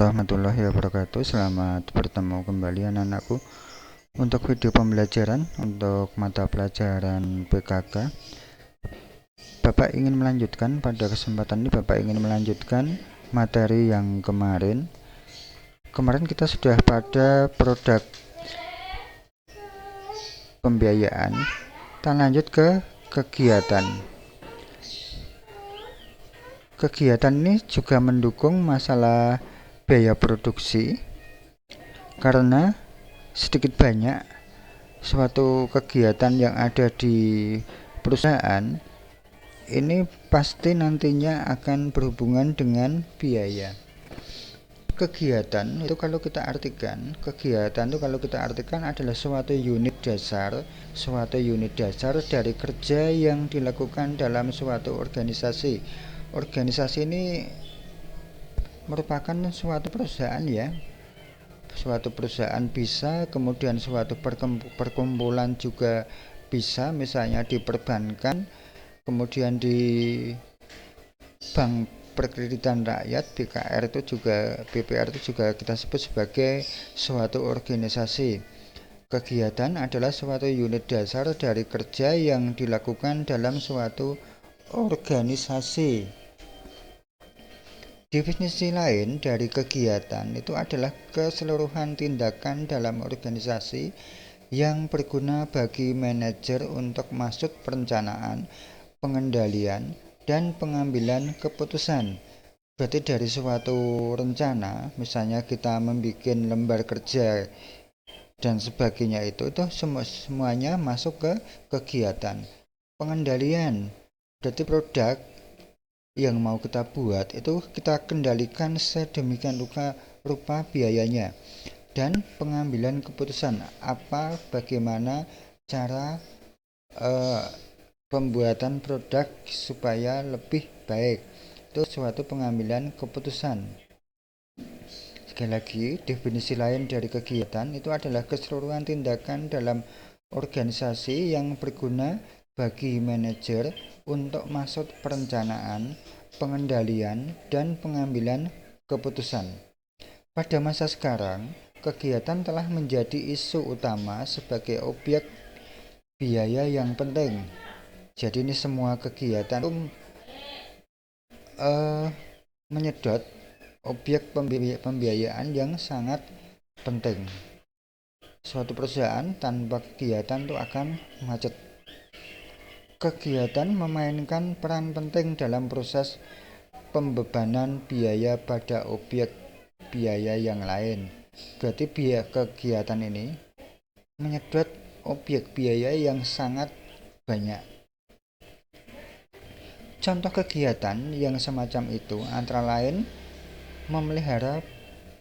warahmatullahi wabarakatuh. Selamat bertemu kembali anak-anakku untuk video pembelajaran untuk mata pelajaran PKK. Bapak ingin melanjutkan pada kesempatan ini, Bapak ingin melanjutkan materi yang kemarin. Kemarin kita sudah pada produk pembiayaan. Kita lanjut ke kegiatan. Kegiatan ini juga mendukung masalah biaya produksi, karena sedikit banyak suatu kegiatan yang ada di perusahaan ini pasti nantinya akan berhubungan dengan biaya. Kegiatan itu kalau kita artikan adalah suatu unit dasar dari kerja yang dilakukan dalam suatu organisasi. Organisasi ini merupakan suatu perusahaan, ya. Suatu perusahaan bisa, kemudian suatu perkumpulan juga bisa, misalnya di perbankan, kemudian di bank perkreditan rakyat, BPR itu juga kita sebut sebagai suatu organisasi. Kegiatan adalah suatu unit dasar dari kerja yang dilakukan dalam suatu organisasi. Definisi lain dari kegiatan itu adalah keseluruhan tindakan dalam organisasi yang berguna bagi manajer untuk masuk perencanaan, pengendalian, dan pengambilan keputusan. Berarti dari suatu rencana, misalnya kita membuat lembar kerja dan sebagainya, itu semuanya masuk ke kegiatan. Pengendalian, berarti produk yang mau kita buat itu kita kendalikan sedemikian rupa biayanya. Dan pengambilan keputusan, bagaimana cara pembuatan produk supaya lebih baik, itu suatu pengambilan keputusan. Sekali lagi, definisi lain dari kegiatan itu adalah keseluruhan tindakan dalam organisasi yang berguna bagi manajer untuk masuk perencanaan, pengendalian, dan pengambilan keputusan. Pada masa sekarang, kegiatan telah menjadi isu utama sebagai objek biaya yang penting. Jadi ini semua kegiatan itu menyedot objek pembiayaan yang sangat penting. Suatu perusahaan tanpa kegiatan itu akan macet. Kegiatan memainkan peran penting dalam proses pembebanan biaya pada objek biaya yang lain. Berarti kegiatan ini menyedot objek biaya yang sangat banyak. Contoh kegiatan yang semacam itu antara lain memelihara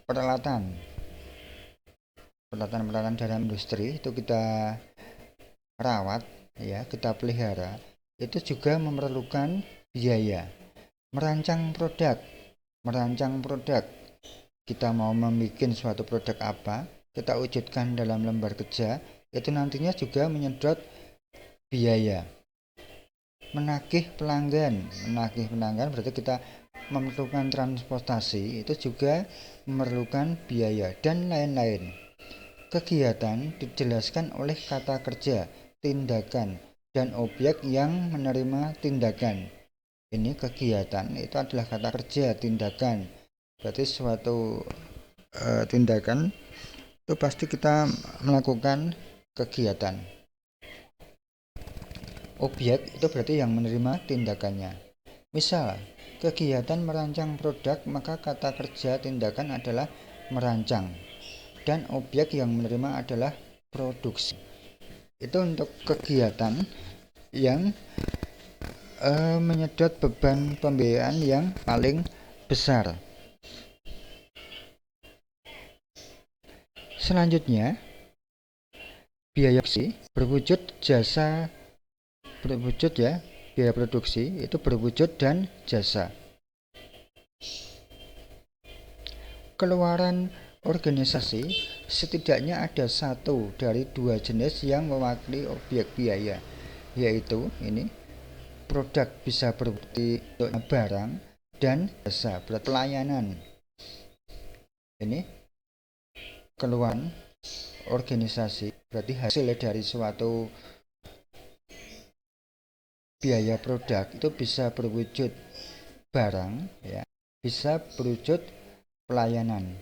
peralatan dalam industri, itu kita rawat, ya, kita pelihara, itu juga memerlukan biaya. Merancang produk, kita mau membuat suatu produk apa, kita wujudkan dalam lembar kerja, itu nantinya juga menyedot biaya. Menagih pelanggan berarti kita memerlukan transportasi, itu juga memerlukan biaya, dan lain-lain. Kegiatan dijelaskan oleh kata kerja, tindakan, dan objek yang menerima tindakan. Ini kegiatan itu adalah kata kerja, tindakan. Berarti suatu tindakan itu pasti kita melakukan kegiatan. Objek itu berarti yang menerima tindakannya. Misal, kegiatan merancang produk, maka kata kerja tindakan adalah merancang, dan objek yang menerima adalah produksi. Itu untuk kegiatan yang menyedot beban pembiayaan yang paling besar. Selanjutnya, biaya produksi biaya produksi itu berwujud dan jasa. Keluaran organisasi setidaknya ada satu dari dua jenis yang mewakili objek biaya, yaitu ini produk bisa berbukti barang dan jasa, pelayanan. ini keluhan organisasi, berarti hasil dari suatu biaya produk itu bisa berwujud barang, ya, bisa berwujud pelayanan.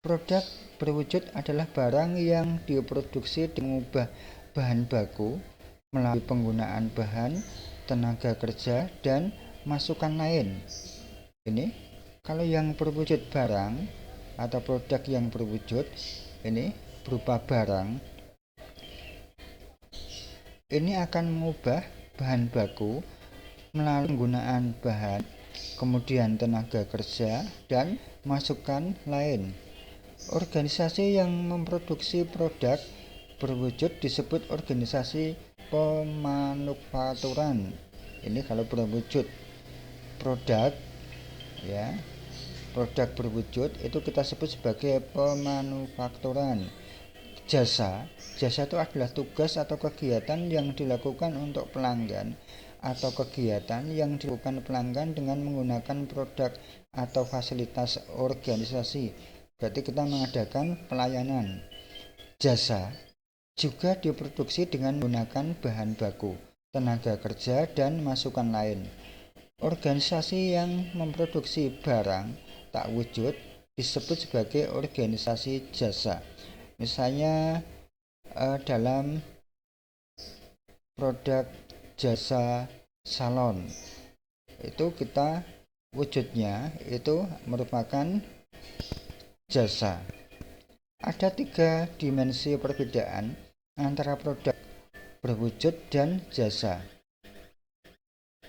Produk berwujud adalah barang yang diproduksi dengan mengubah bahan baku melalui penggunaan bahan, tenaga kerja, dan masukan lain. Ini kalau yang berwujud barang atau produk yang berwujud ini berupa barang, ini akan mengubah bahan baku melalui penggunaan bahan, kemudian tenaga kerja, dan masukan lain. Organisasi yang memproduksi produk berwujud disebut organisasi pemanufakturan. Ini kalau berwujud produk, ya, produk berwujud itu kita sebut sebagai pemanufakturan. Jasa itu adalah tugas atau kegiatan yang dilakukan untuk pelanggan atau kegiatan yang dilakukan pelanggan dengan menggunakan produk atau fasilitas organisasi. Berarti kita mengadakan pelayanan. Jasa juga diproduksi dengan menggunakan bahan baku, tenaga kerja, dan masukan lain. Organisasi yang memproduksi barang tak wujud disebut sebagai organisasi jasa. Misalnya dalam produk jasa salon itu kita wujudnya itu merupakan jasa. Ada 3 dimensi perbedaan antara produk berwujud dan jasa.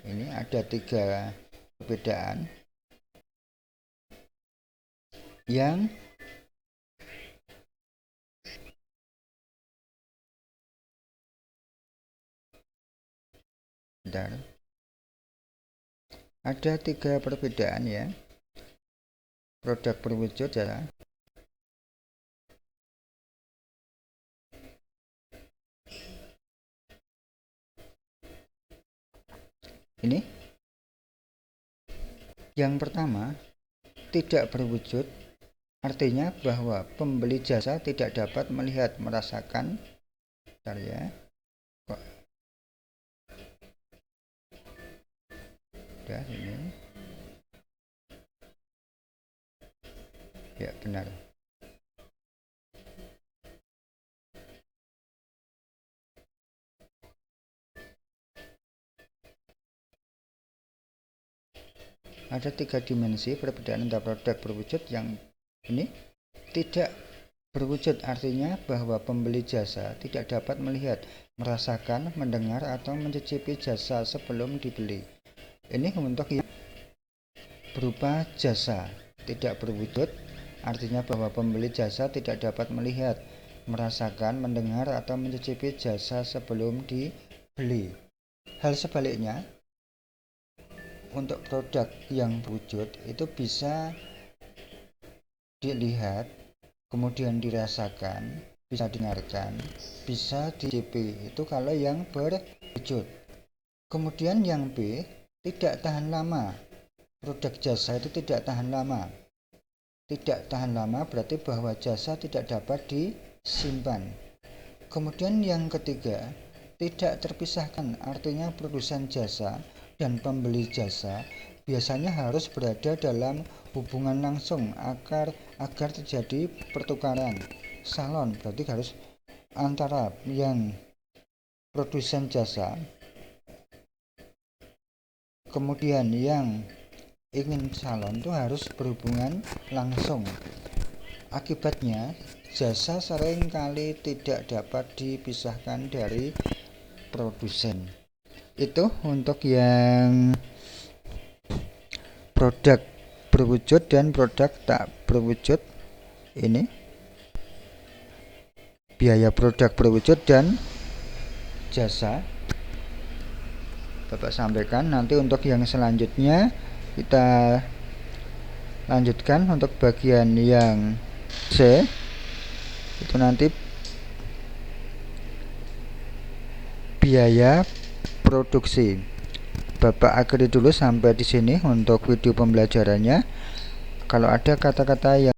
Ini ada 3 perbedaan yang ada 3 perbedaan, ya, produk berwujud jasa. Ini yang pertama, tidak berwujud artinya bahwa pembeli jasa tidak dapat melihat, merasakan, ya, ini, ya, benar. Ada 3 dimensi perbedaan antara produk berwujud. Yang ini tidak berwujud artinya bahwa pembeli jasa tidak dapat melihat, merasakan, mendengar, atau mencicipi jasa sebelum dibeli. Ini untuk yang berupa jasa. Tidak berwujud artinya bahwa pembeli jasa tidak dapat melihat, merasakan, mendengar, atau mencicipi jasa sebelum dibeli. Hal sebaliknya, untuk produk yang berwujud itu bisa dilihat, kemudian dirasakan, bisa dengarkan, bisa dicicipi. Itu kalau yang berwujud. Kemudian yang B, tidak tahan lama. Produk jasa itu tidak tahan lama. Tidak tahan lama berarti bahwa jasa tidak dapat disimpan. Kemudian yang ketiga, tidak terpisahkan, artinya produsen jasa dan pembeli jasa biasanya harus berada dalam hubungan langsung agar terjadi pertukaran. Salon berarti harus antara yang produsen jasa, kemudian yang ingin salon itu harus berhubungan langsung. Akibatnya jasa sering kali tidak dapat dipisahkan dari produsen. Itu untuk yang produk berwujud dan produk tak berwujud. Ini biaya produk berwujud dan jasa Bapak sampaikan. Nanti untuk yang selanjutnya kita lanjutkan untuk bagian yang C, itu nanti biaya produksi. Bapak akhiri dulu sampai di sini untuk video pembelajarannya. Kalau ada kata-kata yang